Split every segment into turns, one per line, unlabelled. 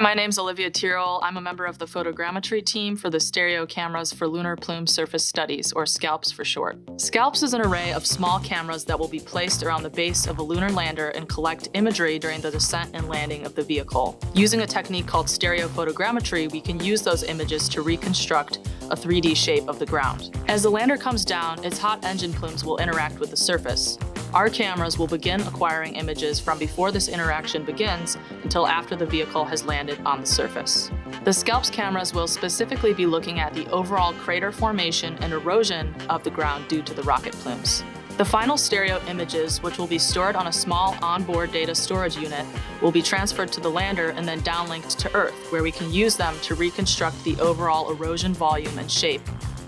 My name's Olivia Tyrrell. I'm a member of the photogrammetry team for the stereo cameras for Lunar Plume-Surface Studies, or SCALPPS for short. SCALPPS is an array of small cameras that will be placed around the base of a lunar lander and collect imagery during the descent and landing of the vehicle. Using a technique called stereo photogrammetry, we can use those images to reconstruct a 3D shape of the ground. As the lander comes down, its hot engine plumes will interact with the surface. Our cameras will begin acquiring images from before this interaction begins until after the vehicle has landed on the surface. The SCALPPS cameras will specifically be looking at the overall crater formation and erosion of the ground due to the rocket plumes. The final stereo images, which will be stored on a small onboard data storage unit, will be transferred to the lander and then downlinked to Earth, where we can use them to reconstruct the overall erosion volume and shape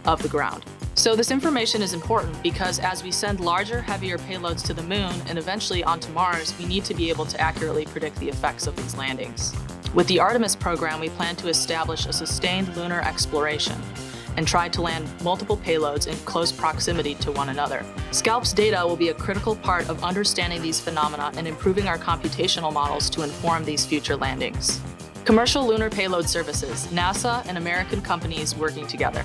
of the ground. So this information is important because as we send larger, heavier payloads to the moon and eventually onto Mars, we need to be able to accurately predict the effects of these landings. With the Artemis program, we plan to establish a sustained lunar exploration and try to land multiple payloads in close proximity to one another. SCALPPS data will be a critical part of understanding these phenomena and improving our computational models to inform these future landings. Commercial lunar payload services, NASA and American companies working together.